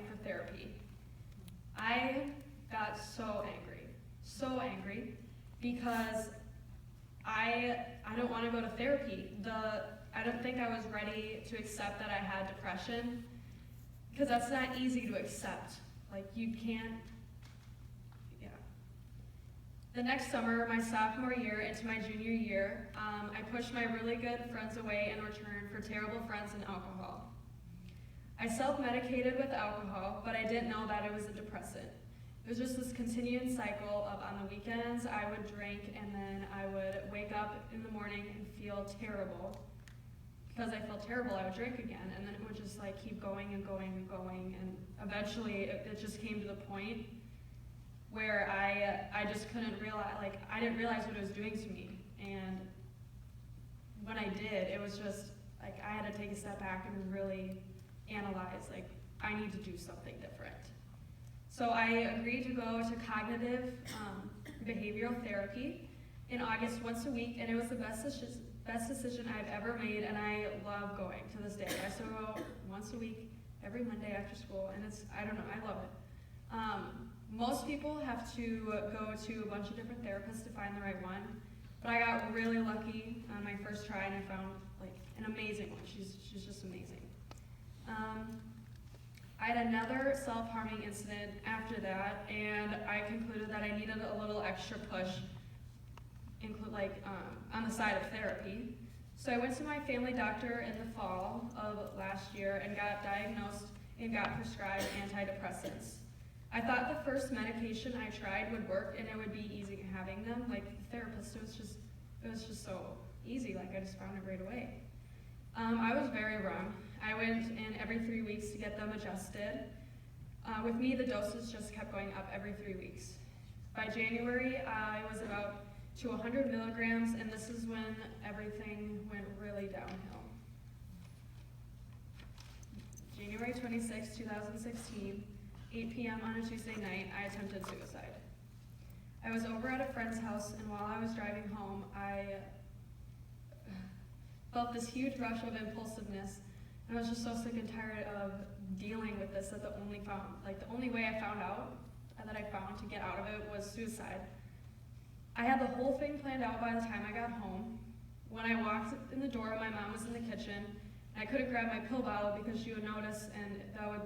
for therapy. I got so angry, because I don't want to go to therapy. I don't think I was ready to accept that I had depression, because that's not easy to accept. Like, you can't, yeah. The next summer, my sophomore year into my junior year, I pushed my really good friends away in return for terrible friends and alcohol. I self-medicated with alcohol, but I didn't know that it was a depressant. It was just this continuing cycle of, on the weekends, I would drink, and then I would wake up in the morning and feel terrible. Because I felt terrible, I would drink again, and then it would just like keep going and going and going, and eventually it just came to the point where I just couldn't realize, like, I didn't realize what it was doing to me. And when I did, it was just like I had to take a step back and really analyze, like, I need to do something different. So I agreed to go to cognitive behavioral therapy in August once a week, and it was the best decision I've ever made, and I love going to this day. I still go once a week, every Monday after school, and I don't know, I love it. Most people have to go to a bunch of different therapists to find the right one, but I got really lucky on my first try, and I found like an amazing one. She's just amazing. I had another self-harming incident after that, and I concluded that I needed a little extra push, on the side of therapy. So I went to my family doctor in the fall of last year and got diagnosed and got prescribed antidepressants. I thought the first medication I tried would work and it would be easy having them. Like the therapist, it was just so easy, like I just found it right away. I was very wrong. I went in every 3 weeks to get them adjusted. With me, the doses just kept going up every 3 weeks. By January, I was about to 100 milligrams, and this is when everything went really downhill. January 26, 2016, 8 p.m. on a Tuesday night, I attempted suicide. I was over at a friend's house, and while I was driving home, I felt this huge rush of impulsiveness, and I was just so sick and tired of dealing with this that the only way I found out, that I found to get out of it was suicide. I had the whole thing planned out by the time I got home. When I walked in the door, my mom was in the kitchen, and I couldn't grab my pill bottle because she would notice, and that would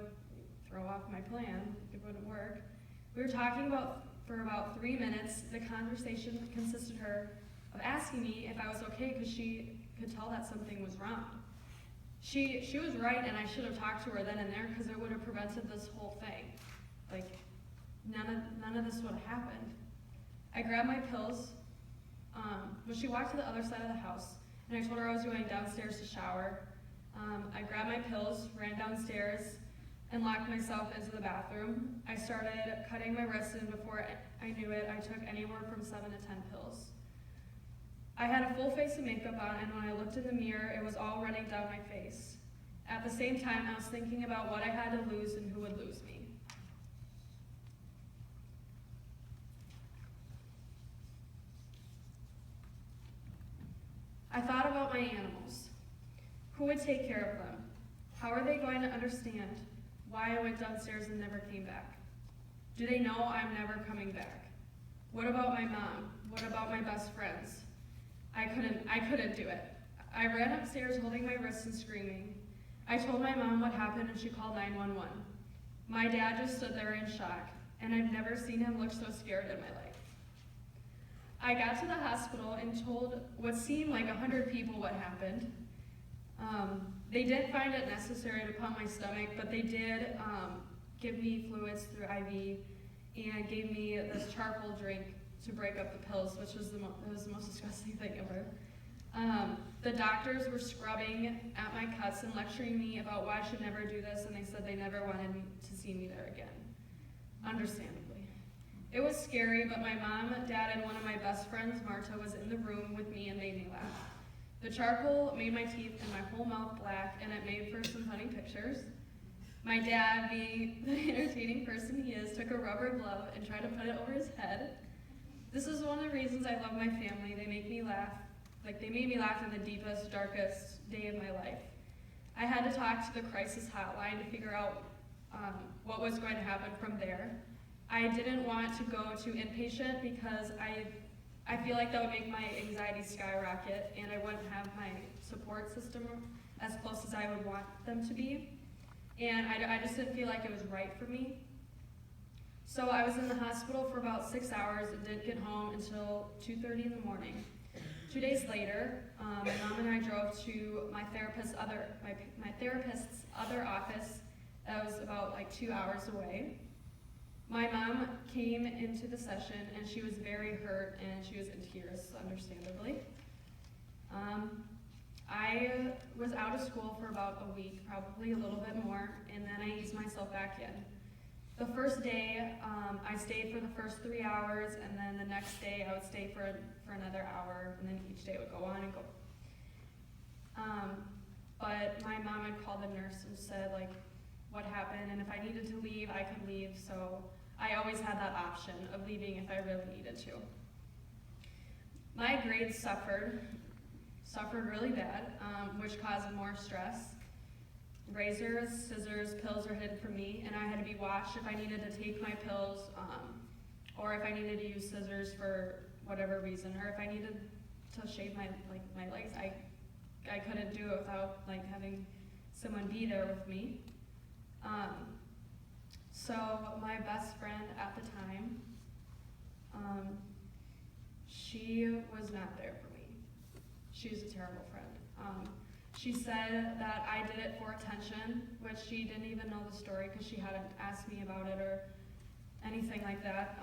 throw off my plan. It wouldn't work. We were talking for about 3 minutes. The conversation consisted of asking me if I was okay because she could tell that something was wrong. She was right, and I should have talked to her then and there because it would have prevented this whole thing. Like, none of this would have happened. I grabbed my pills, but she walked to the other side of the house, and I told her I was going downstairs to shower. I grabbed my pills, ran downstairs, and locked myself into the bathroom. I started cutting my wrists, and before I knew it, I took anywhere from 7 to 10 pills. I had a full face of makeup on, and when I looked in the mirror, it was all running down my face. At the same time, I was thinking about what I had to lose and who would lose me. I thought about my animals. Who would take care of them? How are they going to understand why I went downstairs and never came back? Do they know I'm never coming back? What about my mom? What about my best friends? I couldn't do it. I ran upstairs holding my wrists and screaming. I told my mom what happened and she called 911. My dad just stood there in shock, and I've never seen him look so scared in my life. I got to the hospital and told what seemed like 100 people what happened. They didn't find it necessary to pump my stomach, but they did give me fluids through IV and gave me this charcoal drink to break up the pills, which was the most disgusting thing ever. The doctors were scrubbing at my cuts and lecturing me about why I should never do this, and they said they never wanted to see me there again. Understandably. It was scary, but my mom, dad, and one of my best friends, Marta, was in the room with me and made me laugh. The charcoal made my teeth and my whole mouth black, and it made for some funny pictures. My dad, being the entertaining person he is, took a rubber glove and tried to put it over his head. This is one of the reasons I love my family. They make me laugh. They made me laugh in the deepest, darkest day of my life. I had to talk to the crisis hotline to figure out what was going to happen from there. I didn't want to go to inpatient because I feel like that would make my anxiety skyrocket and I wouldn't have my support system as close as I would want them to be. And I just didn't feel like it was right for me. So I was in the hospital for about 6 hours and didn't get home until 2:30 in the morning. 2 days later, my mom and I drove to my therapist's other office that was about like 2 hours away. My mom came into the session and she was very hurt and she was in tears, understandably. I was out of school for about a week, probably a little bit more, and then I eased myself back in. The first day, I stayed for the first 3 hours, and then the next day I would stay for another hour, and then each day would go on and go. But my mom had called the nurse and said, like, what happened, and if I needed to leave, I could leave, so I always had that option of leaving if I really needed to. My grades suffered really bad, which caused more stress. Razors, scissors, pills were hidden from me, and I had to be watched if I needed to take my pills, or if I needed to use scissors for whatever reason, or if I needed to shave my legs. I couldn't do it without having someone be there with me. So my best friend at the time, she was not there for me. She was a terrible friend. She said that I did it for attention, which she didn't even know the story because she hadn't asked me about it or anything like that.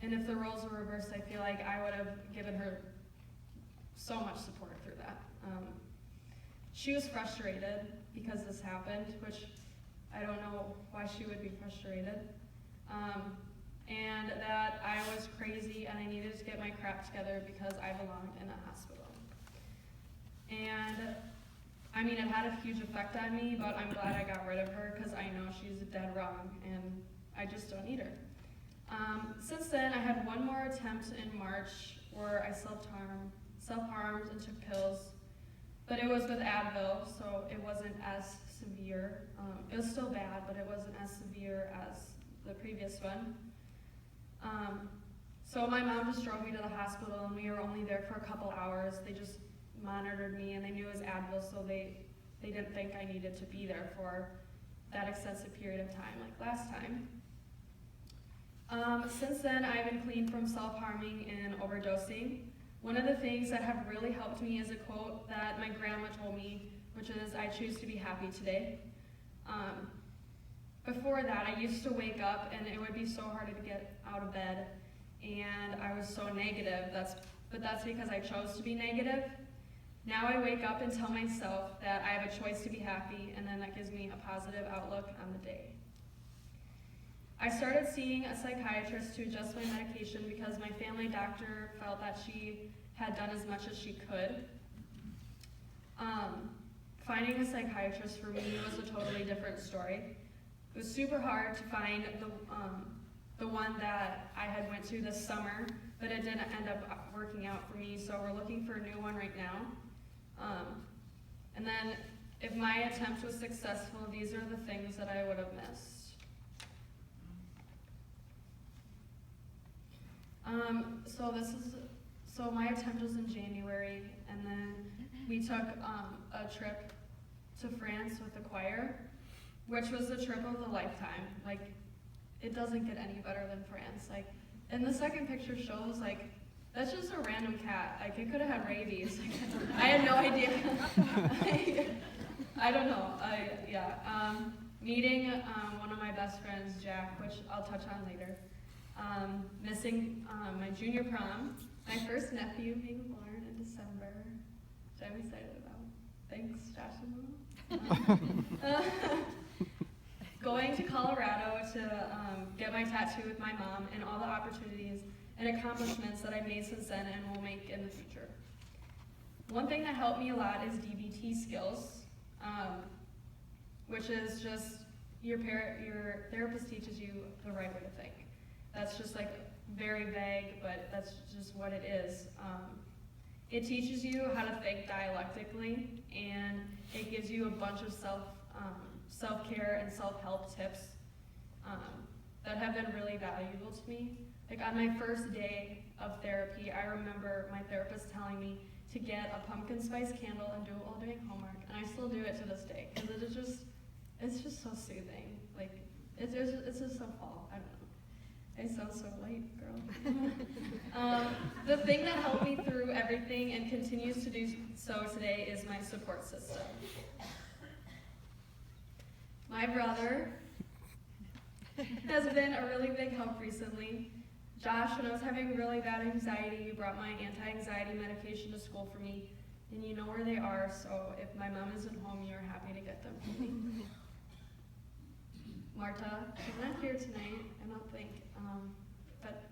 And if the roles were reversed, I feel like I would have given her so much support through that. She was frustrated because this happened, which I don't know why she would be frustrated. And that I was crazy and I needed to get my crap together because I belonged in a hospital. And I mean, it had a huge effect on me, but I'm glad I got rid of her because I know she's dead wrong and I just don't need her. Since then, I had one more attempt in March where I self-harmed and took pills, but it was with Advil, so it wasn't as severe. It was still bad, but it wasn't as severe as the previous one. So my mom just drove me to the hospital and we were only there for a couple hours. They just monitored me and they knew it was Advil, so they didn't think I needed to be there for that extensive period of time like last time. Since then, I've been clean from self-harming and overdosing. One of the things that have really helped me is a quote that my grandma told me, which is, "I choose to be happy today." Before that, I used to wake up and it would be so hard to get out of bed and I was so negative, but that's because I chose to be negative. Now I wake up and tell myself that I have a choice to be happy, and then that gives me a positive outlook on the day. I started seeing a psychiatrist to adjust my medication because my family doctor felt that she had done as much as she could. Finding a psychiatrist for me was a totally different story. It was super hard to find the one that I had went to this summer, but it didn't end up working out for me, so we're looking for a new one right now. And then if my attempt was successful, these are the things that I would have missed. So my attempt was in January, and then we took a trip to France with the choir, which was the trip of a lifetime. Like, it doesn't get any better than France. Like, and the second picture shows, like, that's just a random cat. Like, it could have had rabies. I had no idea. I don't know. Meeting one of my best friends, Jack, which I'll touch on later. Missing my junior prom. My first nephew being born in December, which I'm excited about. Thanks, Josh and Mom. Going to Colorado to get my tattoo with my mom, and all the opportunities and accomplishments that I've made since then and will make in the future. One thing that helped me a lot is DBT skills, which is just your therapist teaches you the right way to think. That's just like very vague, but that's just what it is. It teaches you how to think dialectically, and it gives you a bunch of self-care and self-help tips that have been really valuable to me. Like on my first day of therapy, I remember my therapist telling me to get a pumpkin spice candle and do it while doing homework, and I still do it to this day because it's just so soothing. Like it's just so fall. I don't know. I sound so light, girl. The thing that helped me through everything and continues to do so today is my support system. My brother has been a really big help recently. Josh, when I was having really bad anxiety, brought my anti-anxiety medication to school for me, and you know where they are, so if my mom isn't home, you're happy to get them for me. Marta, she's not here tonight, I don't think, but,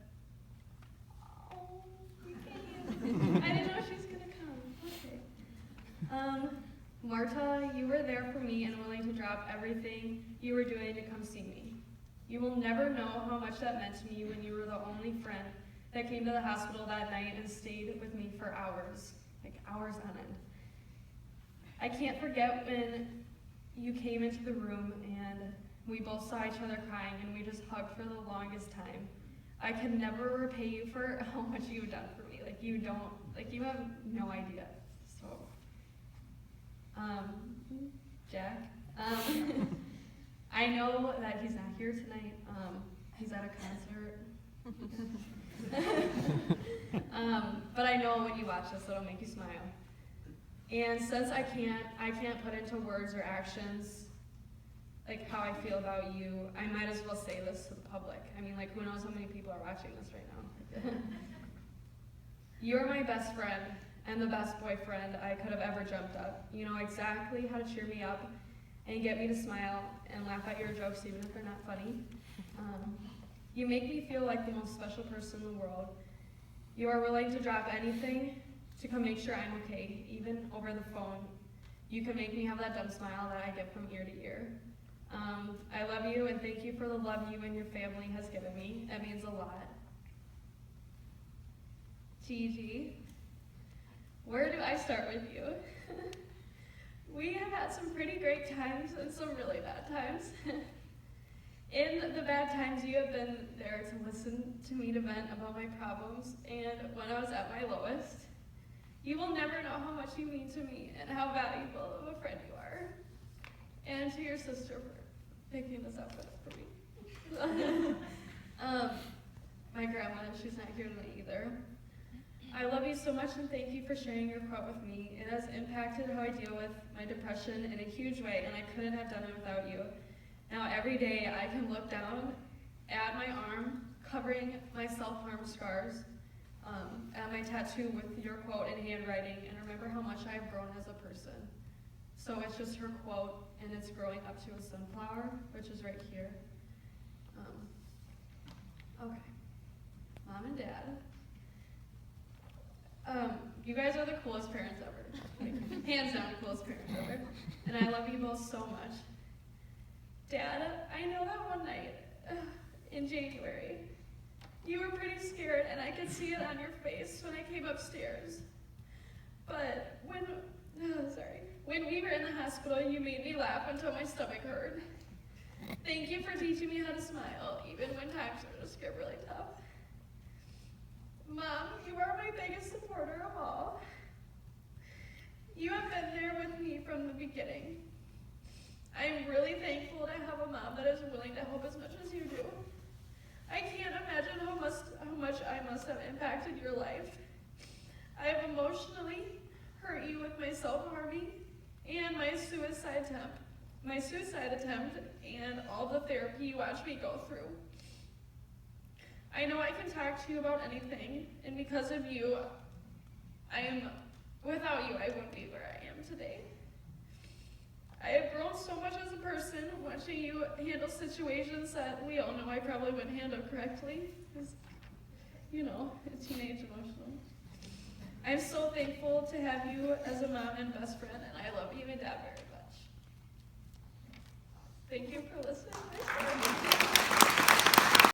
oh, we can't. I didn't know she was gonna come. Okay. Marta, you were there for me and willing to drop everything you were doing to come see me. You will never know how much that meant to me when you were the only friend that came to the hospital that night and stayed with me for hours, like hours on end. I can't forget when you came into the room and we both saw each other crying and we just hugged for the longest time. I can never repay you for how much you've done for me. Like you have no idea. So, Jack, I know that he's not here tonight. He's at a concert. But I know when you watch this, it'll make you smile. And since I can't put into words or actions like how I feel about you, I might as well say this to the public. I mean, like, who knows how many people are watching this right now? You're my best friend and the best boyfriend I could have ever jumped up. You know exactly how to cheer me up and get me to smile and laugh at your jokes even if they're not funny. You make me feel like the most special person in the world. You are willing to drop anything to come make sure I'm okay, even over the phone. You can make me have that dumb smile that I get from ear to ear. I love you and thank you for the love you and your family has given me. It means a lot. Gigi, where do I start with you? We have had some pretty great times and some really bad times. In the bad times, you have been there to listen to me to vent about my problems, and when I was at my lowest, you will never know how much you mean to me and how valuable of a friend you are. And to your sister for picking this up for me. My grandma, she's not here tonight either. I love you so much and thank you for sharing your quote with me. It has impacted how I deal with my depression in a huge way, and I couldn't have done it without you. Now every day I can look down at my arm, covering my self-harm scars, at my tattoo with your quote in handwriting, and remember how much I've grown as a person. So it's just her quote, and it's growing up to a sunflower, which is right here. Okay, Mom and Dad. You guys are the coolest parents ever. Like, hands down, the coolest parents ever. And I love you both so much. Dad, I know that one night in January, you were pretty scared and I could see it on your face when I came upstairs. But when we were in the hospital, you made me laugh until my stomach hurt. Thank you for teaching me how to smile, even when times were just get really tough. Mom, you are my biggest supporter of all. You have been there with me from the beginning. I am really thankful to have a mom that is willing to help as much as you do. I can't imagine how much I must have impacted your life. I have emotionally hurt you with my self-harming and my suicide attempt and all the therapy you watched me go through. I know I can talk to you about anything, and because of you, without you, I wouldn't be where I am today. I have grown so much as a person watching you handle situations that we all know I probably wouldn't handle correctly, because, teenage emotional. I'm so thankful to have you as a mom and best friend, and I love you and Dad very much. Thank you for listening.